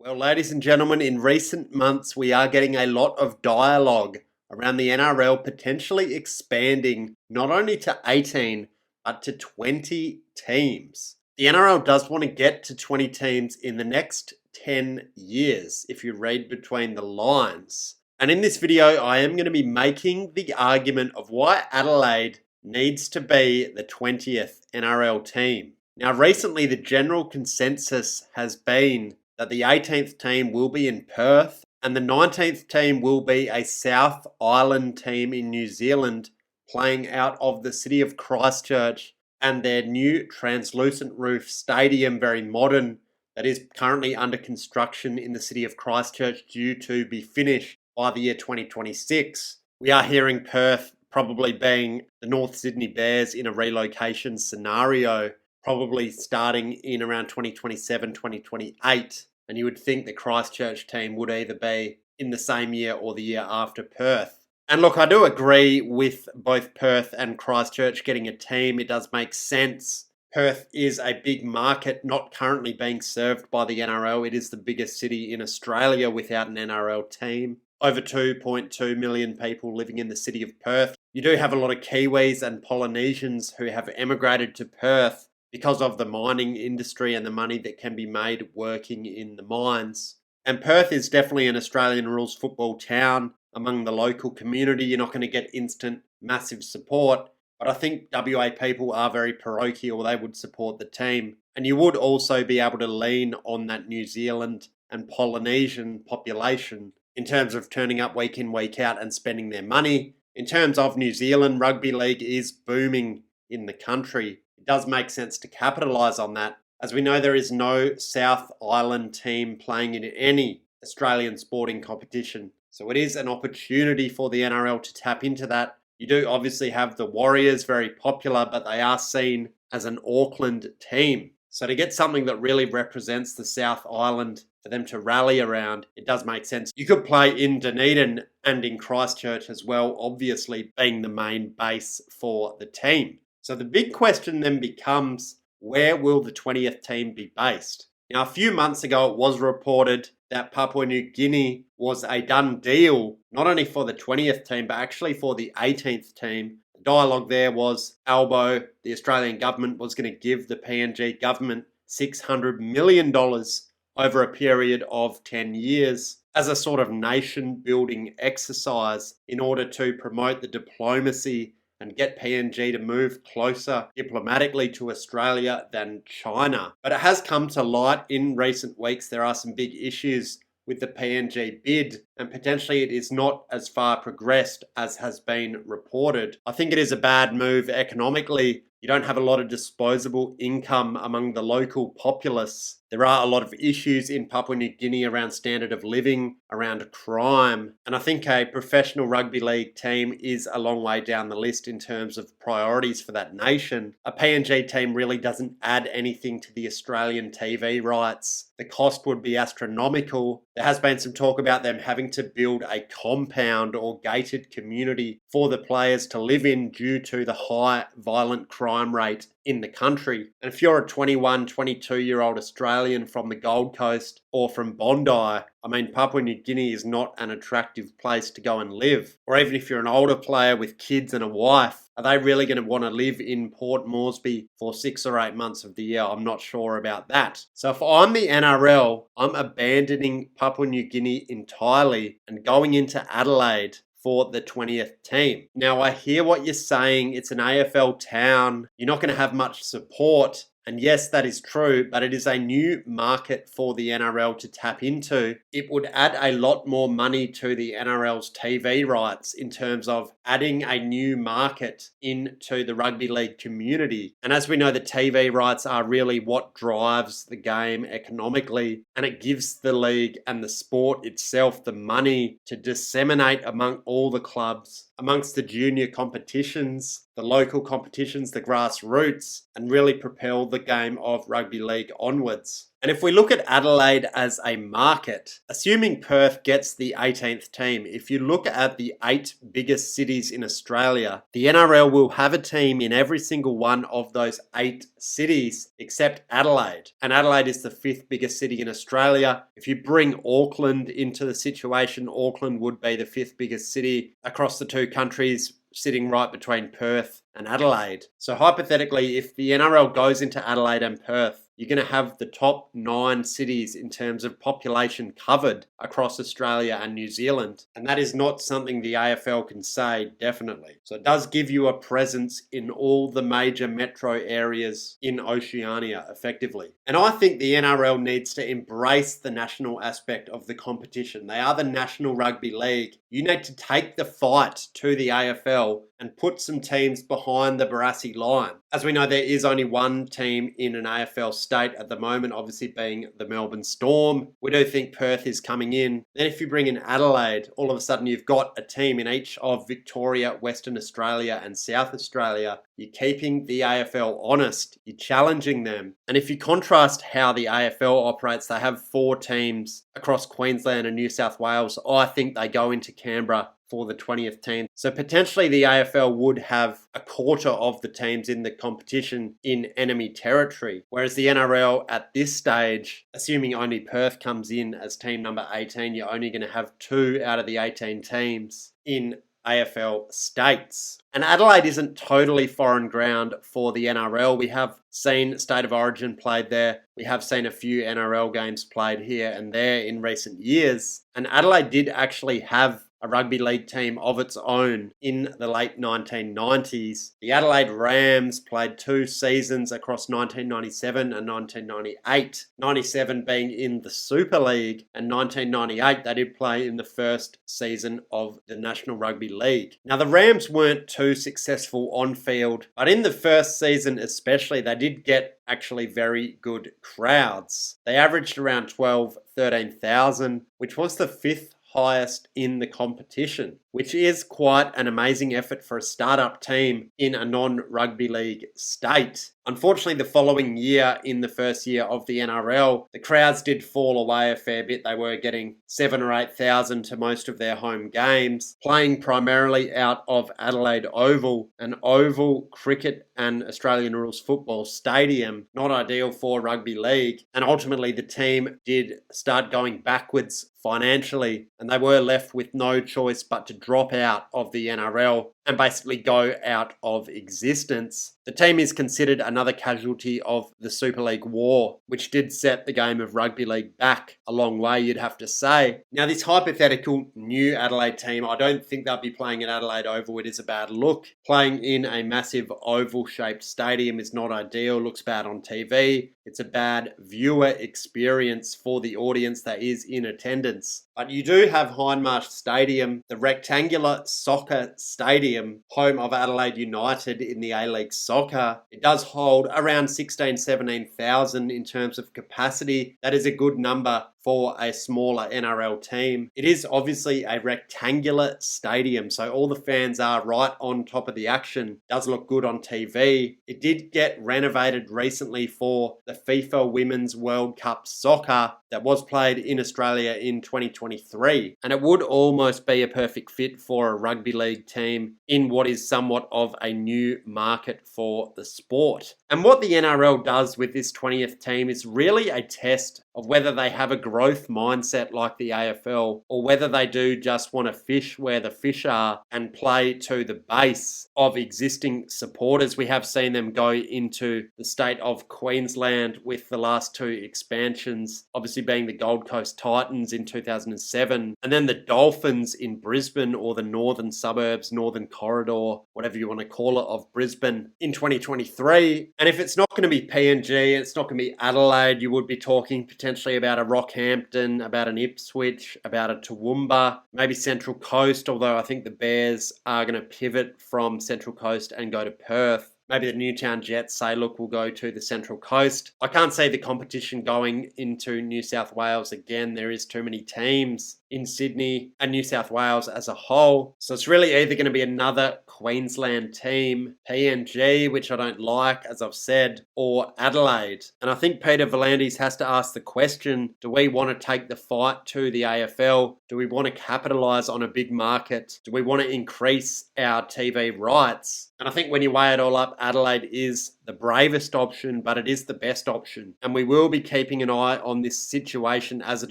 Well, ladies and gentlemen, in recent months, we are getting a lot of dialogue around the NRL potentially expanding not only to 18, but to 20 teams. The NRL does want to get to 20 teams in the next 10 years, if you read between the lines. And in this video, I am going to be making the argument of why Adelaide needs to be the 20th NRL team. Now, recently, the general consensus has been that the 18th team will be in Perth and the 19th team will be a South Island team in New Zealand playing out of the city of Christchurch and their new translucent roof stadium, very modern, that is currently under construction in the city of Christchurch, due to be finished by the year 2026. We are hearing Perth probably being the North Sydney Bears in a relocation scenario, probably starting in around 2027, 2028. And you would think the Christchurch team would either be in the same year or the year after Perth. And look, I do agree with both Perth and Christchurch getting a team. It does make sense. Perth is a big market, not currently being served by the NRL. It is the biggest city in Australia without an NRL team. Over 2.2 million people living in the city of Perth. You do have a lot of Kiwis and Polynesians who have emigrated to Perth because of the mining industry and the money that can be made working in the mines. And Perth is definitely an Australian rules football town among the local community. You're not going to get instant massive support, but I think WA people are very parochial. They would support the team. And you would also be able to lean on that New Zealand and Polynesian population in terms of turning up week in, week out and spending their money. In terms of New Zealand, rugby league is booming in the country. It does make sense to capitalise on that. As we know, there is no South Island team playing in any Australian sporting competition. So it is an opportunity for the NRL to tap into that. You do obviously have the Warriors, very popular, but they are seen as an Auckland team. So to get something that really represents the South Island for them to rally around, it does make sense. You could play in Dunedin and in Christchurch as well, obviously being the main base for the team. So the big question then becomes, where will the 20th team be based? Now, a few months ago, it was reported that Papua New Guinea was a done deal, not only for the 20th team, but actually for the 18th team. The dialogue there was Albo, the Australian government, was going to give the PNG government $600 million over a period of 10 years as a sort of nation-building exercise in order to promote the diplomacy and get PNG to move closer diplomatically to Australia than China. But it has come to light in recent weeks there are some big issues with the PNG bid, and potentially it is not as far progressed as has been reported. I think it is a bad move economically. You don't have a lot of disposable income among the local populace. There are a lot of issues in Papua New Guinea around standard of living, around crime, and I think a professional rugby league team is a long way down the list in terms of priorities for that nation. A PNG team really doesn't add anything to the Australian TV rights. The cost would be astronomical. There has been some talk about them having to build a compound or gated community for the players to live in due to the high violent crime rate in the country. And if you're a 21, 22-year-old Australian from the Gold Coast or from Bondi, I mean, Papua New Guinea is not an attractive place to go and live. Or even if you're an older player with kids and a wife, are they really going to want to live in Port Moresby for 6 or 8 months of the year? I'm not sure about that. So if I'm the NRL, I'm abandoning Papua New Guinea entirely and going into Adelaide for the 20th team. Now, I hear what you're saying. It's an AFL town. You're not going to have much support. And yes, that is true, but it is a new market for the NRL to tap into. It would add a lot more money to the NRL's TV rights in terms of adding a new market into the rugby league community. And as we know, the TV rights are really what drives the game economically, and it gives the league and the sport itself the money to disseminate among all the clubs, amongst the junior competitions, the local competitions, the grassroots, and really propel the game of rugby league onwards. And if we look at Adelaide as a market, assuming Perth gets the 18th team, if you look at the 8 biggest cities in Australia, the NRL will have a team in every single one of those 8 cities except Adelaide. And Adelaide is the 5th biggest city in Australia. If you bring Auckland into the situation, Auckland would be the 5th biggest city across the two countries, sitting right between Perth and Adelaide. So hypothetically, if the NRL goes into Adelaide and Perth, you're going to have the top 9 cities in terms of population covered across Australia and New Zealand. And that is not something the AFL can say definitely. So it does give you a presence in all the major metro areas in Oceania effectively. And I think the NRL needs to embrace the national aspect of the competition. They are the National Rugby League. You need to take the fight to the AFL and put some teams behind the Barassi line. As we know, there is only one team in an AFL state at the moment, obviously being the Melbourne Storm. We do think Perth is coming in. Then if you bring in Adelaide, all of a sudden you've got a team in each of Victoria, Western Australia and South Australia. You're keeping the AFL honest. You're challenging them. And if you contrast how the AFL operates, they have 4 teams across Queensland and New South Wales. I think they go into Canberra for the 20th team. So potentially the AFL would have a quarter of the teams in the competition in enemy territory. Whereas the NRL at this stage, assuming only Perth comes in as team number 18, you're only going to have 2 out of the 18 teams in AFL states. And Adelaide isn't totally foreign ground for the NRL. We have seen State of Origin played there. We have seen a few NRL games played here and there in recent years. And Adelaide did actually have a rugby league team of its own in the late 1990s. The Adelaide Rams played 2 seasons across 1997 and 1998. 97 being in the Super League, and 1998 they did play in the first season of the National Rugby League. Now the Rams weren't too successful on field, but in the first season especially, they did get actually very good crowds. They averaged around 13,000, which was the 5th highest in the competition, which is quite an amazing effort for a startup team in a non-rugby league state. Unfortunately, the following year, in the first year of the NRL, the crowds did fall away a fair bit. They were getting 7,000 or 8,000 to most of their home games, playing primarily out of Adelaide Oval, an oval cricket and Australian rules football stadium, not ideal for rugby league. And ultimately, the team did start going backwards financially, and they were left with no choice but to drop out of the NRL and basically go out of existence. The team is considered another casualty of the Super League war, which did set the game of rugby league back a long way, you'd have to say. Now, this hypothetical new Adelaide team, I don't think they'll be playing at Adelaide Oval. It is a bad look. Playing in a massive oval-shaped stadium is not ideal, looks bad on TV. It's a bad viewer experience for the audience that is in attendance. But you do have Hindmarsh Stadium, the rectangular soccer stadium, home of Adelaide United in the A-League Soccer. It does hold around 17,000 in terms of capacity. That is a good number for a smaller NRL team. It is obviously a rectangular stadium, so all the fans are right on top of the action. Does look good on TV. It did get renovated recently for the FIFA Women's World Cup Soccer that was played in Australia in 2023. And it would almost be a perfect fit for a rugby league team in what is somewhat of a new market for the sport. And what the NRL does with this 20th team is really a test of whether they have a growth mindset like the AFL, or whether they do just want to fish where the fish are and play to the base of existing supporters. We have seen them go into the state of Queensland with the last 2 expansions, obviously being the Gold Coast Titans in 2007, and then the Dolphins in Brisbane, or the northern suburbs, northern corridor, whatever you want to call it, of Brisbane in 2023. And if it's not going to be PNG, it's not going to be Adelaide, you would be talking potentially about a Rockhampton, about an Ipswich, about a Toowoomba, maybe Central Coast, although I think the Bears are going to pivot from Central Coast and go to Perth. maybe the Newtown Jets say, look, we'll go to the Central Coast. I can't see the competition going into New South Wales again. There is too many teams in Sydney and New South Wales as a whole. So it's really either going to be another Queensland team, PNG, which I don't like, as I've said, or Adelaide. And I think Peter V'landys has to ask the question, do we want to take the fight to the AFL? Do we want to capitalise on a big market? Do we want to increase our TV rights? And I think when you weigh it all up, Adelaide is the bravest option, but it is the best option. And we will be keeping an eye on this situation as it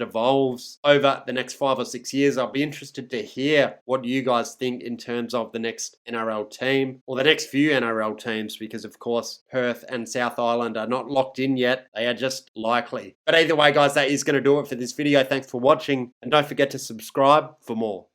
evolves over the next 5 or 6 years. I'll be interested to hear what you guys think in terms of the next NRL team or the next few NRL teams, because of course Perth and South Island are not locked in yet. They are just likely. But either way, guys, that is going to do it for this video. Thanks for watching, and don't forget to subscribe for more.